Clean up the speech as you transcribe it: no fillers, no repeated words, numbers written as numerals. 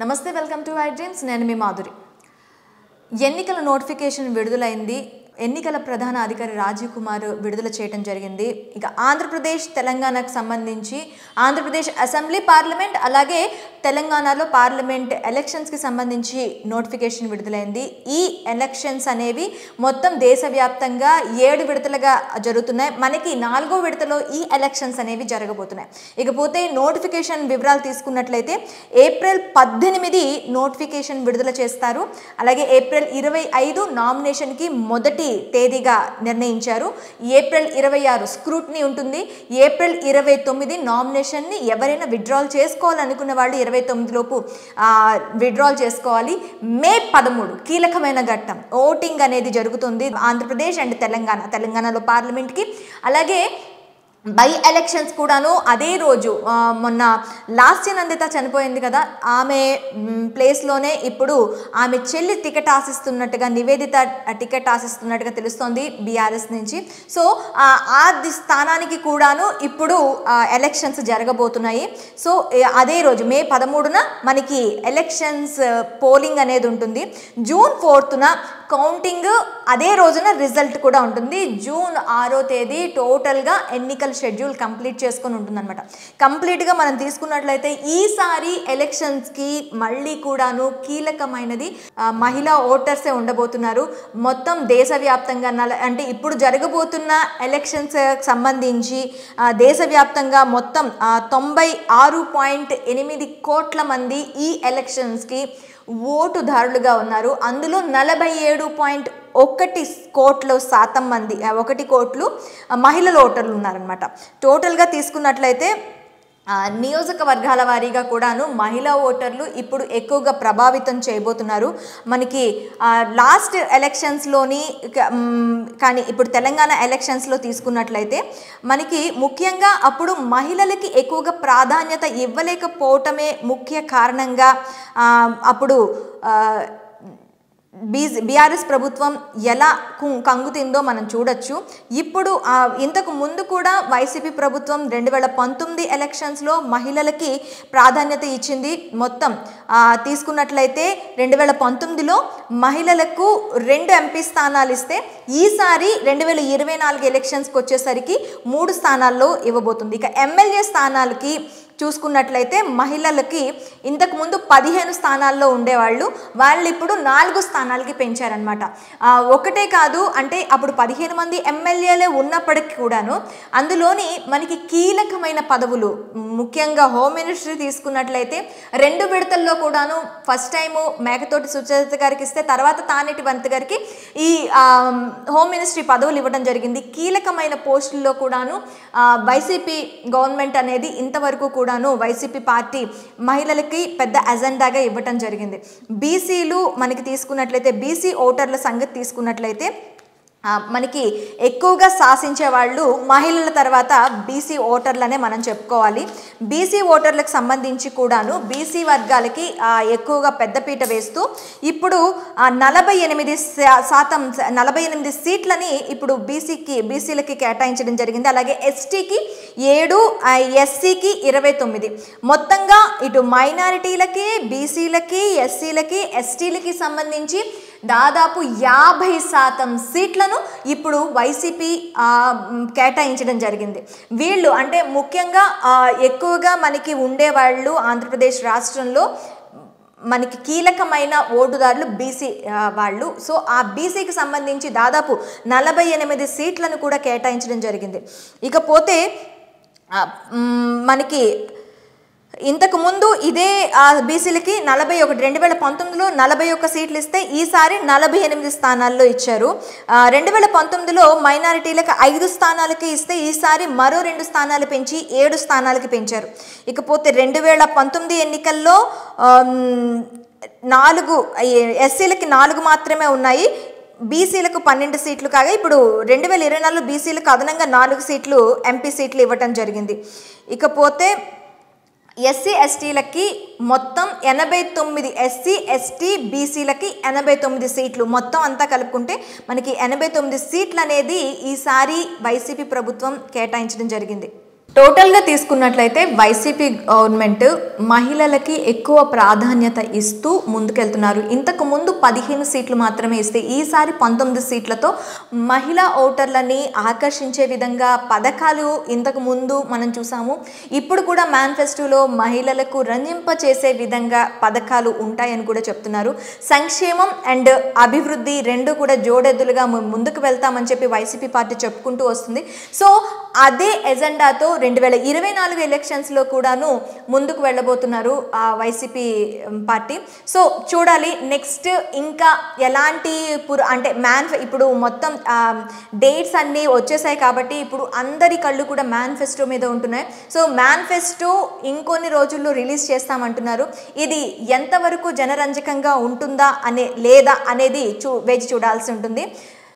నమస్తే, welcome to I dreams. నేను మీ మాధురి. ఎన్నికల నోటిఫికేషన్ విడుదలైంది. ఎన్నికల ప్రధాన అధికారి రాజీవ్ కుమార్ విడుదల చేయడం జరిగింది. ఇక ఆంధ్రప్రదేశ్ తెలంగాణకు సంబంధించి ఆంధ్రప్రదేశ్ అసెంబ్లీ పార్లమెంట్ అలాగే తెలంగాణలో పార్లమెంట్ ఎలక్షన్స్కి సంబంధించి నోటిఫికేషన్ విడుదలైంది. ఈ ఎలక్షన్స్ అనేవి మొత్తం దేశవ్యాప్తంగా 7 విడతలుగా జరుగుతున్నాయి. మనకి 4వ విడతలో ఈ ఎలక్షన్స్ అనేవి జరగబోతున్నాయి. ఇకపోతే నోటిఫికేషన్ వివరాలు తీసుకున్నట్లయితే ఏప్రిల్ 18 నోటిఫికేషన్ విడుదల చేస్తారు. అలాగే ఏప్రిల్ 25 నామినేషన్కి మొదటి తేదీగా నిర్ణయించారు. ఏప్రిల్ 26 స్క్రూటినీ ఉంటుంది. ఏప్రిల్ 29 నామినేషన్ని ఎవరైనా విత్డ్రాల్ చేసుకోవాలనుకున్న వాళ్ళు 29 లోపు విత్డ్రాల్ చేసుకోవాలి. మే 13 కీలకమైన ఘట్టం, ఓటింగ్ అనేది జరుగుతుంది ఆంధ్రప్రదేశ్ అండ్ తెలంగాణలో పార్లమెంట్కి. అలాగే బై ఎలక్షన్స్ కూడాను అదే రోజు. మొన్న లాస్య నందిత చనిపోయింది కదా, ఆమె ప్లేస్లోనే ఇప్పుడు ఆమె చెల్లి టికెట్ ఆశిస్తున్నట్టుగా, నివేదిత టికెట్ ఆశిస్తున్నట్టుగా తెలుస్తోంది బీఆర్ఎస్ నుంచి. సో ఆ స్థానానికి కూడాను ఇప్పుడు ఎలక్షన్స్ జరగబోతున్నాయి. సో అదే రోజు మే 13న మనకి ఎలక్షన్స్ పోలింగ్ అనేది ఉంటుంది. జూన్ 4న కౌంటింగ్, అదే రోజున రిజల్ట్ కూడా ఉంటుంది. జూన్ 6వ తేదీ టోటల్గా ఎన్నికల షెడ్యూల్ కంప్లీట్ చేసుకొని ఉంటుందన్నమాట. కంప్లీట్గా మనం తీసుకున్నట్లయితే ఈసారి ఎలక్షన్స్కి మళ్ళీ కూడాను కీలకమైనది మహిళా ఓటర్సే ఉండబోతున్నారు. మొత్తం దేశవ్యాప్తంగా అంటే ఇప్పుడు జరగబోతున్న ఎలక్షన్స్ సంబంధించి దేశవ్యాప్తంగా మొత్తం 96.8 కోట్ల మంది ఈ ఎలక్షన్స్కి ఓటుదారులుగా ఉన్నారు. అందులో 47.1 మంది 1 కోట్లు మహిళల ఓటర్లు ఉన్నారనమాట. టోటల్గా తీసుకున్నట్లయితే నియోజకవర్గాల వారీగా కూడాను మహిళా ఓటర్లు ఇప్పుడు ఎక్కువగా ప్రభావితం చేయబోతున్నారు. మనకి లాస్ట్ ఎలక్షన్స్లోని కానీ ఇప్పుడు తెలంగాణ ఎలక్షన్స్లో తీసుకున్నట్లయితే మనకి ముఖ్యంగా అప్పుడు మహిళలకి ఎక్కువగా ప్రాధాన్యత ఇవ్వలేకపోవటమే ముఖ్య కారణంగా అప్పుడు బీఆర్ఎస్ ప్రభుత్వం ఎలా కంగుతిందో మనం చూడొచ్చు. ఇప్పుడు ఇంతకు ముందు కూడా వైసీపీ ప్రభుత్వం 2019 ఎలక్షన్స్లో మహిళలకి ప్రాధాన్యత ఇచ్చింది. మొత్తం తీసుకున్నట్లయితే 2019లో మహిళలకు 2 ఎంపీ స్థానాలు ఇస్తే ఈసారి 2024 ఎలక్షన్స్కి వచ్చేసరికి 3 స్థానాల్లో ఇవ్వబోతుంది. ఇక ఎమ్మెల్యే స్థానాలకి చూసుకున్నట్లయితే మహిళలకి ఇంతకుముందు 15 స్థానాల్లో ఉండేవాళ్ళు, వాళ్ళు ఇప్పుడు 4 స్థానాలకి పెంచారనమాట. ఒకటే కాదు, అంటే అప్పుడు 15 మంది ఎమ్మెల్యేలే ఉన్నప్పటికీ కూడాను అందులోని మనకి కీలకమైన పదవులు, ముఖ్యంగా హోమ్ మినిస్ట్రీ తీసుకున్నట్లయితే 2 విడతల్లో కూడాను ఫస్ట్ టైము మేకతోటి సుచరిత గారికి ఇస్తే తర్వాత తానేటి వనిత గారికి ఈ హోమ్ మినిస్ట్రీ పదవులు ఇవ్వడం జరిగింది. కీలకమైన పోస్టుల్లో కూడాను వైసీపీ గవర్నమెంట్ అనేది ఇంతవరకు కూడాను వైసీపీ పార్టీ మహిళలకి పెద్ద అజెండాగా ఇవ్వటం జరిగింది. బీసీలు మనకి తీసుకున్నట్లయితే బీసీ ఓటర్ల సంగతి తీసుకున్నట్లయితే మనకి ఎక్కువగా శాసించే వాళ్ళు మహిళల తర్వాత బీసీ ఓటర్లనే మనం చెప్పుకోవాలి. బీసీ ఓటర్లకు సంబంధించి కూడాను బీసీ వర్గాలకి ఎక్కువగా పెద్దపీట వేస్తూ ఇప్పుడు 48% సీట్లని ఇప్పుడు బీసీలకి కేటాయించడం జరిగింది. అలాగే ఎస్టీకి 7, ఎస్సీకి 29, మొత్తంగా ఇటు మైనారిటీలకి, బీసీలకి, ఎస్సీలకి, ఎస్టీలకి సంబంధించి దాదాపు 50% సీట్లను ఇప్పుడు వైసీపీ కేటాయించడం జరిగింది. వీళ్ళు అంటే ముఖ్యంగా ఎక్కువగా మనకి ఉండేవాళ్ళు ఆంధ్రప్రదేశ్ రాష్ట్రంలో మనకి కీలకమైన ఓటుదారులు బీసీ వాళ్ళు. సో ఆ బీసీకి సంబంధించి దాదాపు 48 సీట్లను కూడా కేటాయించడం జరిగింది. ఇకపోతే మనకి ఇంతకు ముందు ఇదే బీసీలకి 2019లో 41 సీట్లు ఇస్తే ఈసారి 48 స్థానాల్లో ఇచ్చారు. 2019లో మైనారిటీలకు 5 స్థానాలకి ఇస్తే ఈసారి మరో 2 స్థానాలు పెంచి 7 స్థానాలకి పెంచారు. ఇకపోతే 2019 ఎన్నికల్లో 4 ఎస్సీలకి 4 మాత్రమే ఉన్నాయి, బీసీలకు 12 సీట్లు కాగా ఇప్పుడు 2024లో బీసీలకు అదనంగా 4 సీట్లు ఎంపీ సీట్లు ఇవ్వటం జరిగింది. ఇకపోతే ఎస్సీ ఎస్టీలకి మొత్తం 89, ఎస్సీ ఎస్టీ బీసీలకి 89 సీట్లు, మొత్తం అంతా కలుపుకుంటే మనకి 89 సీట్లు అనేది ఈసారి వైసీపీ ప్రభుత్వం కేటాయించడం జరిగింది. టోటల్గా తీసుకున్నట్లయితే వైసీపీ గవర్నమెంట్ మహిళలకి ఎక్కువ ప్రాధాన్యత ఇస్తూ ముందుకెళ్తున్నారు. ఇంతకు ముందు 15 సీట్లు మాత్రమే ఇస్తే ఈసారి 19 సీట్లతో మహిళా ఓటర్లని ఆకర్షించే విధంగా పథకాలు ఇంతకు ముందు మనం చూసాము. ఇప్పుడు కూడా మేనిఫెస్టోలో మహిళలకు రంజింప చేసే విధంగా పథకాలు ఉంటాయని కూడా చెప్తున్నారు. సంక్షేమం అండ్ అభివృద్ధి రెండు కూడా జోడెద్దులుగా ముందుకు వెళ్తామని చెప్పి వైసీపీ పార్టీ చెప్పుకుంటూ వస్తుంది. సో అదే ఎజెండాతో 2024 ఎలక్షన్స్లో కూడాను ముందుకు వెళ్ళబోతున్నారు వైసీపీ పార్టీ. సో చూడాలి నెక్స్ట్ ఇంకా ఎలాంటి అంటే ఇప్పుడు మొత్తం డేట్స్ అన్నీ వచ్చేసాయి కాబట్టి ఇప్పుడు అందరి కళ్ళు కూడా మేనిఫెస్టో మీద ఉంటున్నాయి. సో మేనిఫెస్టో ఇంకొన్ని రోజుల్లో రిలీజ్ చేస్తామంటున్నారు. ఇది ఎంతవరకు జనరంజకంగా ఉంటుందా లేదా అనేది వేచి చూడాల్సి ఉంటుంది.